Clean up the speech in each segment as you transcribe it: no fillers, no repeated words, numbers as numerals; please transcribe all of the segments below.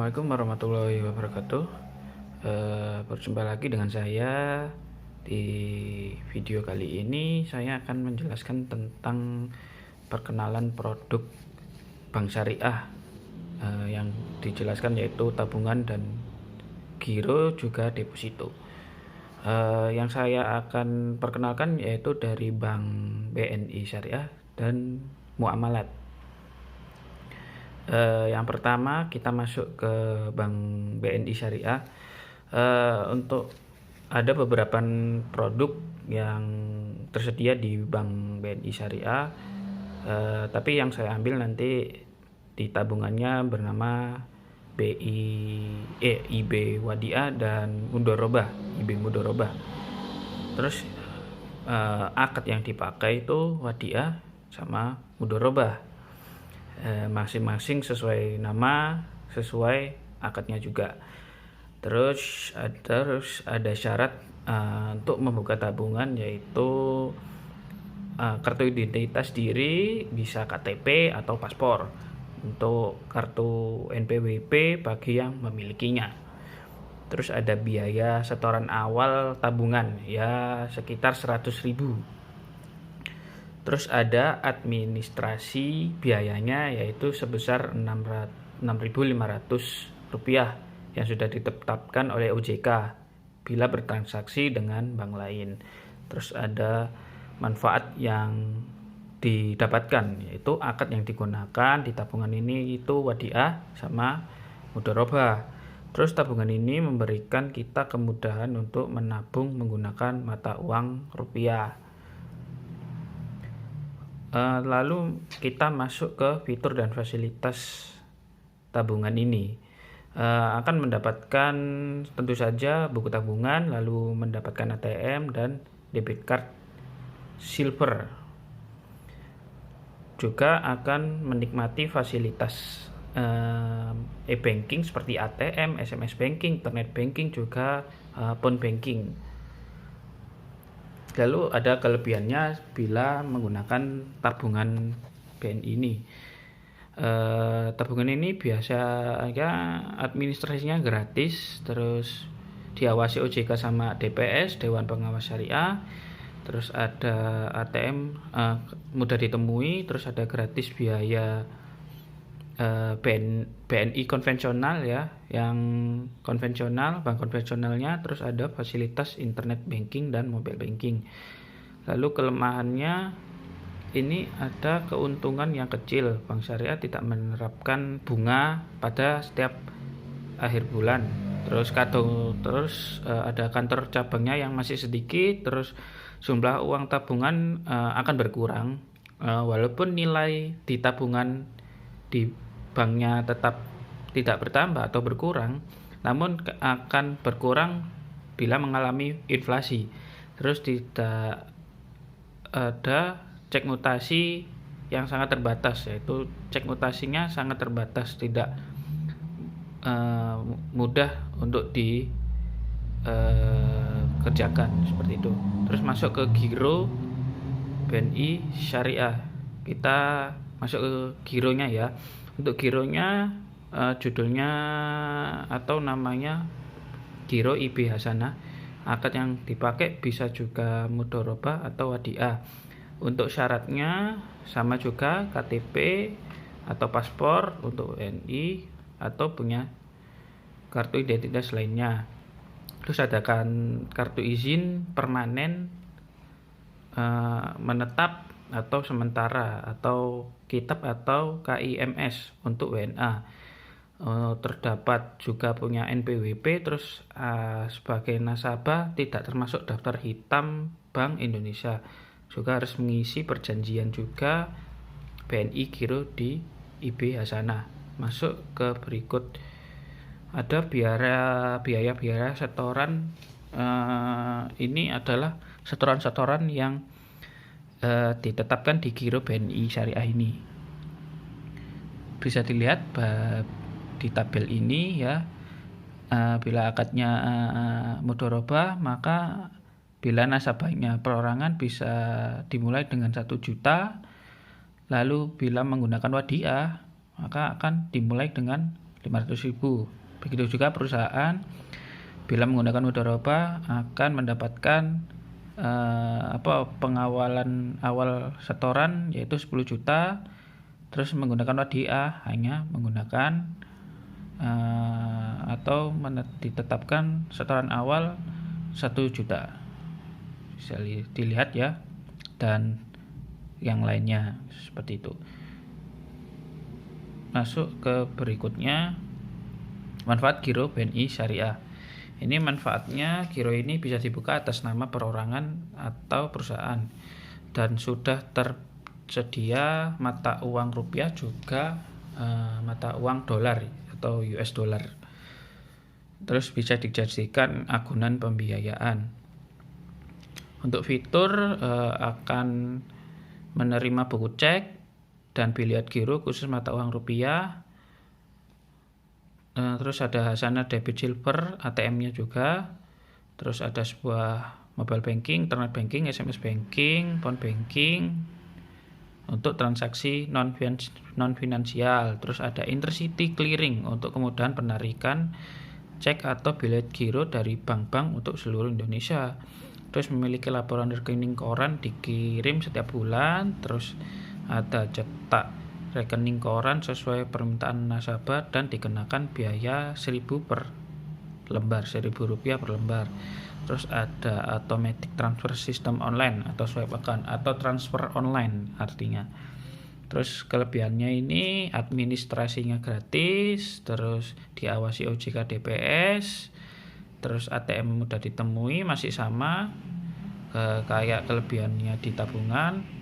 Assalamualaikum warahmatullahi wabarakatuh. Berjumpa lagi dengan saya. Di video kali ini saya akan menjelaskan tentang perkenalan produk bank syariah, yang dijelaskan yaitu tabungan dan giro juga deposito. Yang saya akan perkenalkan yaitu dari Bank BNI Syariah dan Muamalat. Yang pertama kita masuk ke Bank BNI Syariah. Untuk ada beberapa produk yang tersedia di Bank BNI Syariah, tapi yang saya ambil nanti di tabungannya bernama IB Wadiah dan Mudorobah, IB Mudorobah. Terus akad yang dipakai itu Wadiah sama Mudorobah. Masing-masing sesuai nama, sesuai akadnya juga. Terus ada syarat untuk membuka tabungan, yaitu kartu identitas diri, bisa KTP atau paspor. Untuk kartu NPWP bagi yang memilikinya. Terus ada biaya setoran awal tabungan ya sekitar 100.000. Terus ada administrasi biayanya yaitu sebesar Rp6.500 yang sudah ditetapkan oleh OJK bila bertransaksi dengan bank lain. Terus ada manfaat yang didapatkan, yaitu akad yang digunakan di tabungan ini itu Wadiah sama Mudorobah. Terus tabungan ini memberikan kita kemudahan untuk menabung menggunakan mata uang rupiah. Lalu kita masuk ke fitur dan fasilitas tabungan ini. Akan mendapatkan tentu saja buku tabungan, lalu mendapatkan ATM dan debit card silver. Juga akan menikmati fasilitas e-banking seperti ATM, SMS banking, internet banking, juga phone banking. Lalu ada kelebihannya bila menggunakan tabungan BNI ini. Tabungan ini biasanya administrasinya gratis, terus diawasi OJK sama DPS, Dewan Pengawas Syariah. Terus ada ATM mudah ditemui, terus ada gratis biaya BNI konvensional ya, yang konvensional, bank konvensionalnya. Terus ada fasilitas internet banking dan mobile banking. Lalu kelemahannya ini ada keuntungan yang kecil. Bank syariah tidak menerapkan bunga pada setiap akhir bulan. Terus ada kantor cabangnya yang masih sedikit. Terus jumlah uang tabungan akan berkurang, walaupun nilai di tabungan di banknya tetap tidak bertambah atau berkurang, namun akan berkurang bila mengalami inflasi. Terus tidak ada cek mutasi yang sangat terbatas, yaitu cek mutasinya sangat terbatas, tidak mudah untuk dikerjakan seperti itu. Terus masuk ke giro BNI Syariah. Kita masuk ke gironya ya. Untuk gironya judulnya atau namanya Giro IB Hasanah. Akad yang dipakai bisa juga Mudorobah atau Wadiah. Untuk syaratnya sama juga KTP atau paspor untuk WNI atau punya kartu identitas lainnya. Terus ada kartu izin permanen, menetap atau sementara, atau kitab atau KIMS untuk WNA. Terdapat juga punya NPWP. Terus sebagai nasabah tidak termasuk daftar hitam Bank Indonesia. Juga harus mengisi perjanjian juga BNI Giro di IB Hasanah. Masuk ke berikut, ada biaya setoran. Ini adalah setoran-setoran yang ditetapkan di giro BNI Syariah ini. Bisa dilihat di tabel ini ya. Bila akadnya Mudorobah, maka bila nasabahnya perorangan bisa dimulai dengan 1 juta. Lalu bila menggunakan Wadiah, maka akan dimulai dengan 500.000. Begitu juga perusahaan bila menggunakan mudharabah akan mendapatkan pengawalan awal setoran yaitu 10 juta, terus menggunakan wadiah hanya menggunakan atau ditetapkan setoran awal 1 juta. Bisa dilihat ya, dan yang lainnya seperti itu. Masuk ke berikutnya, manfaat giro BNI Syariah. Ini manfaatnya, giro ini bisa dibuka atas nama perorangan atau perusahaan, dan sudah tersedia mata uang rupiah juga mata uang dolar atau US dollar. Terus bisa dijadikan agunan pembiayaan. Untuk fitur akan menerima buku cek dan biliat giro khusus mata uang rupiah. Terus ada hasanah debit silver, ATM-nya juga. Terus ada sebuah mobile banking, internet banking, SMS banking, phone banking untuk transaksi non finansial. Terus ada intercity clearing untuk kemudahan penarikan cek atau biliat giro dari bank-bank untuk seluruh Indonesia. Terus memiliki laporan rekening koran dikirim setiap bulan. Terus ada cetak rekening koran sesuai permintaan nasabah dan dikenakan biaya 1.000 per lembar, Rp1.000 per lembar. Terus ada automatic transfer system online atau swipe account atau transfer online artinya. Terus kelebihannya ini administrasinya gratis, terus diawasi OJK DPS, terus ATM mudah ditemui, masih sama kayak kelebihannya di tabungan.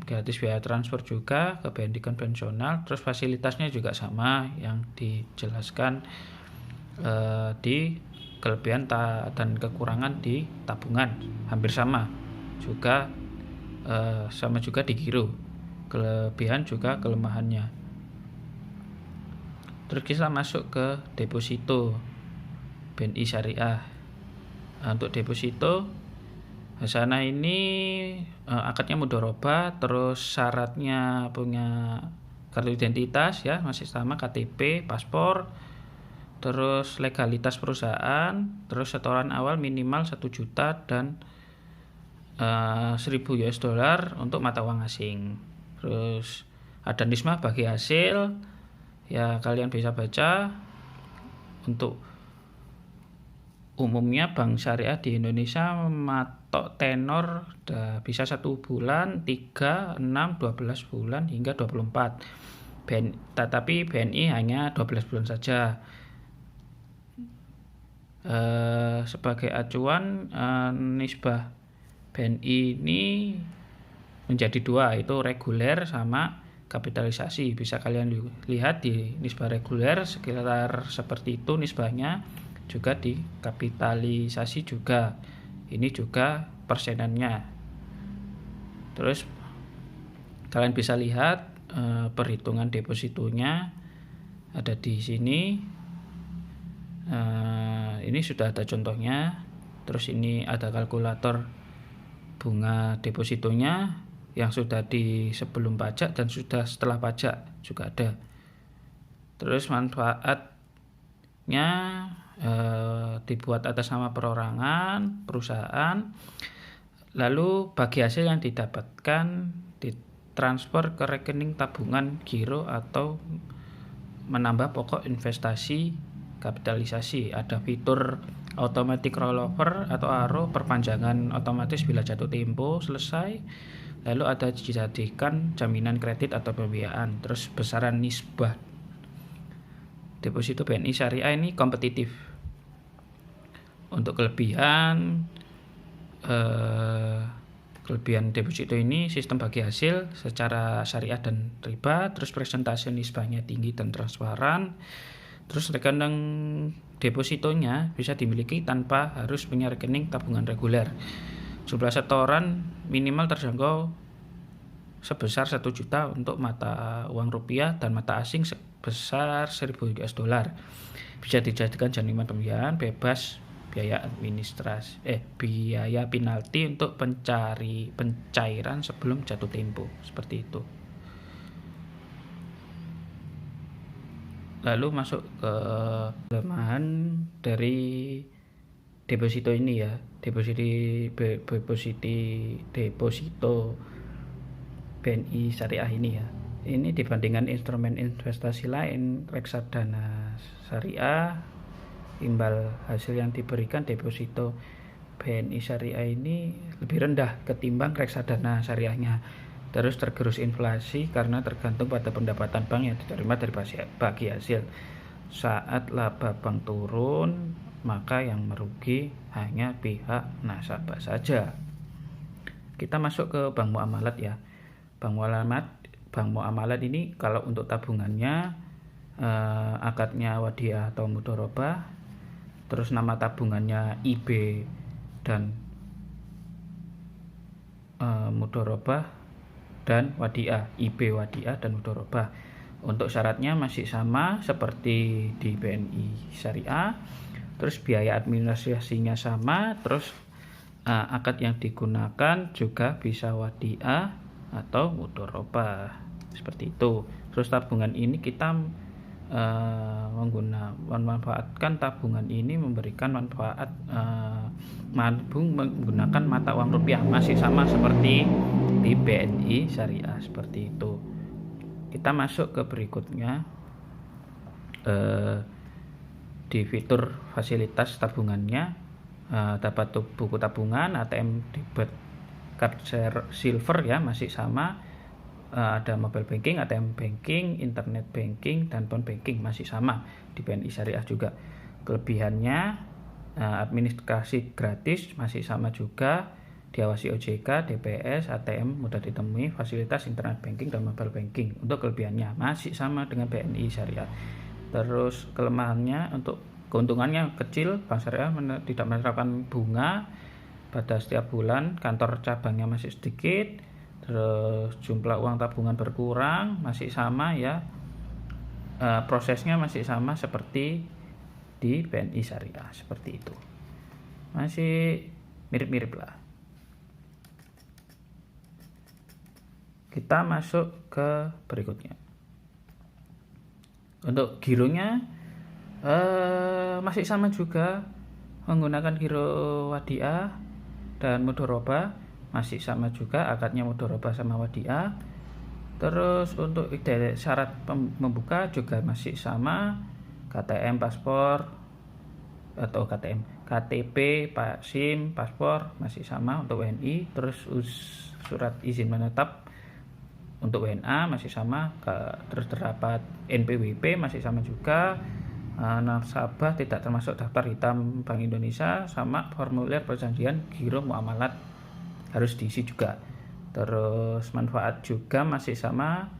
Gratis biaya transfer juga ke BNI konvensional. Terus fasilitasnya juga sama yang dijelaskan di kelebihan dan kekurangan di tabungan, hampir sama juga, sama juga di giro, kelebihan juga kelemahannya. Terus kita masuk ke deposito BNI Syariah. Untuk deposito hasanah ini akadnya mudharabah, terus syaratnya punya kartu identitas ya, masih sama KTP, paspor, terus legalitas perusahaan, terus setoran awal minimal 1 juta dan 1.000 US dollar untuk mata uang asing. Terus ada nisbah bagi hasil ya, kalian bisa baca. Untuk umumnya bank syariah di Indonesia mematok tenor bisa 1 bulan, 3, 6, 12 bulan hingga 24. Tetapi BNI hanya 12 bulan saja. Sebagai acuan, nisbah BNI ini menjadi 2, itu reguler sama kapitalisasi. Bisa kalian lihat di nisbah reguler sekitar seperti itu nisbahnya, juga di kapitalisasi juga. Ini juga persenannya. Terus kalian bisa lihat perhitungan depositonya ada di sini. Ini sudah ada contohnya. Terus ini ada kalkulator bunga depositonya yang sudah di sebelum pajak dan sudah setelah pajak juga ada. Terus manfaatnya dibuat atas nama perorangan, perusahaan, lalu bagi hasil yang didapatkan ditransfer ke rekening tabungan giro atau menambah pokok investasi kapitalisasi. Ada fitur automatic rollover atau ARO, perpanjangan otomatis bila jatuh tempo selesai. Lalu ada dijadikan jaminan kredit atau pembiayaan. Terus besaran nisbah deposito BNI Syariah ini kompetitif. Untuk kelebihan deposito ini sistem bagi hasil secara syariah dan riba. Terus presentasi nisbahnya tinggi dan transparan. Terus rekening depositonya bisa dimiliki tanpa harus punya rekening tabungan reguler. Jumlah setoran minimal terjangkau sebesar 1 juta untuk mata uang rupiah dan mata asing sebesar 1.000 US dollar. Bisa dijadikan jaminan pembiayaan, bebas biaya biaya penalti untuk pencairan sebelum jatuh tempo, seperti itu. Lalu masuk ke kelemahan dari deposito ini ya, deposito BNI Syariah ini ya. Ini dibandingkan instrumen investasi lain, reksadana syariah, imbal hasil yang diberikan deposito BNI Syariah ini lebih rendah ketimbang reksadana syariahnya. Terus tergerus inflasi karena tergantung pada pendapatan bank yang diterima dari bagi hasil. Saat laba bank turun, maka yang merugi hanya pihak nasabah saja. Kita masuk ke bank muamalat ya. Bank muamalat ini kalau untuk tabungannya akadnya wadiah atau mudharabah, terus nama tabungannya IB dan mudharabah dan wadiah, IB wadiah dan mudharabah. Untuk syaratnya masih sama seperti di BNI Syariah. Terus biaya administrasinya sama, terus akad yang digunakan juga bisa wadiah atau mudharabah seperti itu. Terus tabungan ini kita memanfaatkan tabungan ini memberikan manfaat menggunakan mata uang rupiah, masih sama seperti di BNI Syariah seperti itu. Kita masuk ke berikutnya, di fitur fasilitas tabungannya dapat buku tabungan, ATM debit card silver ya, masih sama. Ada mobile banking, ATM banking, internet banking, dan phone banking masih sama di BNI Syariah juga. Kelebihannya administrasi gratis masih sama juga, diawasi OJK, DPS, ATM mudah ditemui, fasilitas internet banking dan mobile banking. Untuk kelebihannya masih sama dengan BNI Syariah. Terus kelemahannya, untuk keuntungannya kecil, Bank Syariah tidak menerapkan bunga pada setiap bulan, kantor cabangnya masih sedikit, terus jumlah uang tabungan berkurang, masih sama ya, prosesnya masih sama seperti di BNI Syariah seperti itu, masih mirip-mirip lah. Kita masuk ke berikutnya. Untuk gironya masih sama juga, menggunakan giro wadiah dan mudharabah, masih sama juga, akadnya mudharabah sama wadiah. Terus untuk syarat membuka juga masih sama, KTM paspor atau KTP, SIM, paspor masih sama untuk WNI. Terus surat izin menetap untuk WNA masih sama, terus terdapat NPWP masih sama juga. Nasabah tidak termasuk daftar hitam Bank Indonesia, sama formulir perjanjian giro muamalat harus diisi juga. Terus manfaat juga masih sama,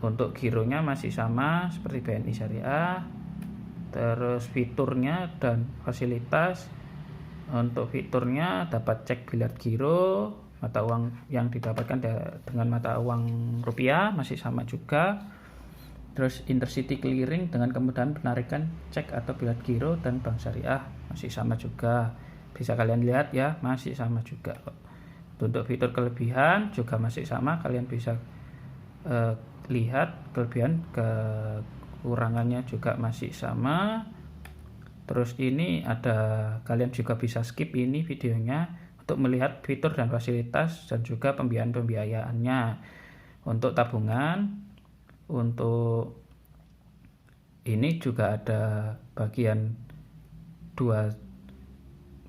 untuk gironya masih sama seperti BNI Syariah. Terus fiturnya dan fasilitas, untuk fiturnya dapat cek biliar giro, mata uang yang didapatkan dengan mata uang rupiah masih sama juga. Terus intercity clearing dengan kemudahan penarikan cek atau biliar giro dan Bank Syariah masih sama juga. Bisa kalian lihat ya, masih sama juga. Untuk fitur kelebihan juga masih sama, kalian bisa lihat kelebihan, kekurangannya juga masih sama. Terus ini ada, kalian juga bisa skip ini videonya untuk melihat fitur dan fasilitas dan juga pembiayaannya. Untuk tabungan, untuk ini juga ada bagian dua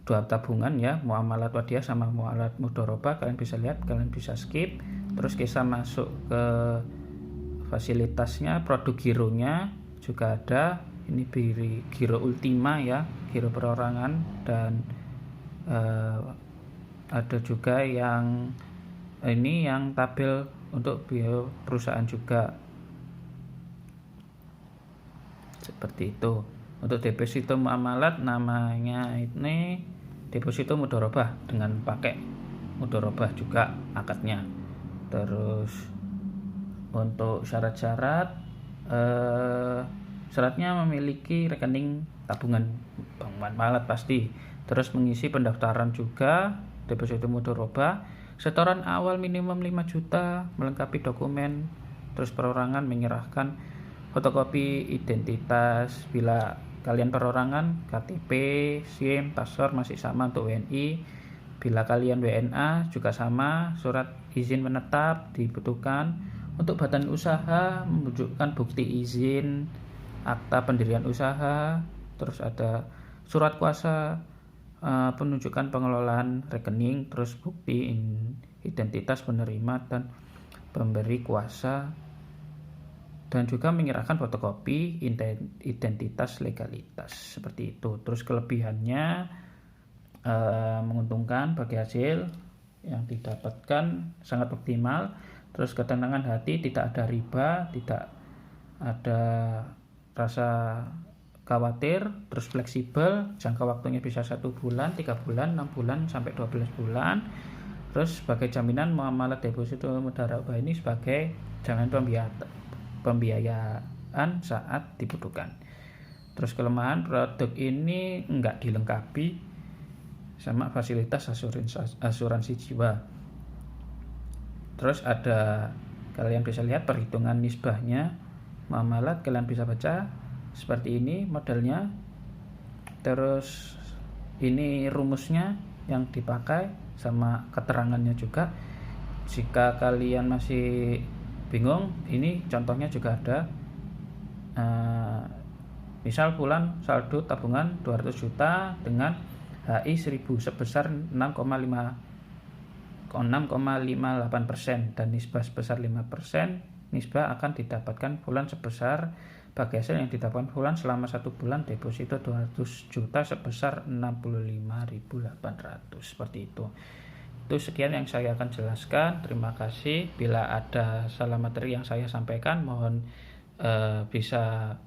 tabungan ya, muamalat wadiah sama muamalat mudharabah, kalian bisa lihat, kalian bisa skip. Terus kita masuk ke fasilitasnya, produk gironya juga ada, ini giro ultima ya, giro perorangan, dan ada juga yang ini yang tabel untuk bio perusahaan juga seperti itu. Untuk deposito muamalat namanya ini deposito mudharabah dengan pakai mudharabah juga akadnya. Terus untuk syarat-syarat, syaratnya memiliki rekening tabungan bank muamalat pasti. Terus mengisi pendaftaran juga deposito mudharabah, setoran awal minimum 5 juta, melengkapi dokumen. Terus perorangan menyerahkan fotokopi identitas bila kalian perorangan, KTP, SIM, paspor masih sama untuk WNI. Bila kalian WNA juga sama, surat izin menetap dibutuhkan. Untuk badan usaha menunjukkan bukti izin, akta pendirian usaha, terus ada surat kuasa, penunjukan pengelolaan rekening, terus bukti identitas penerima dan pemberi kuasa, dan juga menyerahkan fotokopi identitas legalitas seperti itu. Terus kelebihannya menguntungkan bagi hasil yang didapatkan sangat optimal. Terus ketenangan hati, tidak ada riba, tidak ada rasa khawatir, terus fleksibel, jangka waktunya bisa 1 bulan, 3 bulan, 6 bulan, sampai 12 bulan. Terus sebagai jaminan muamalah deposito mudharabah ini sebagai jaminan pembiayaan saat dibutuhkan. Terus kelemahan produk ini enggak dilengkapi sama fasilitas asuransi jiwa. Terus ada, kalian bisa lihat perhitungan nisbahnya muamalat, kalian bisa baca seperti ini modelnya. Terus ini rumusnya yang dipakai sama keterangannya juga. Jika kalian masih bingung, ini contohnya juga ada. Misal bulan saldo tabungan 200 juta dengan HI 1000 sebesar 6,58% dan nisbah sebesar 5%. Nisbah akan didapatkan bulan sebesar bagi hasil yang didapatkan bulan selama 1 bulan deposito 200 juta sebesar 65.800. Seperti itu. Itu sekian yang saya akan jelaskan. Terima kasih. Bila ada salah materi yang saya sampaikan, mohon bisa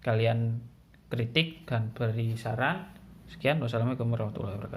kalian kritik dan beri saran. Sekian, wassalamualaikum warahmatullahi wabarakatuh.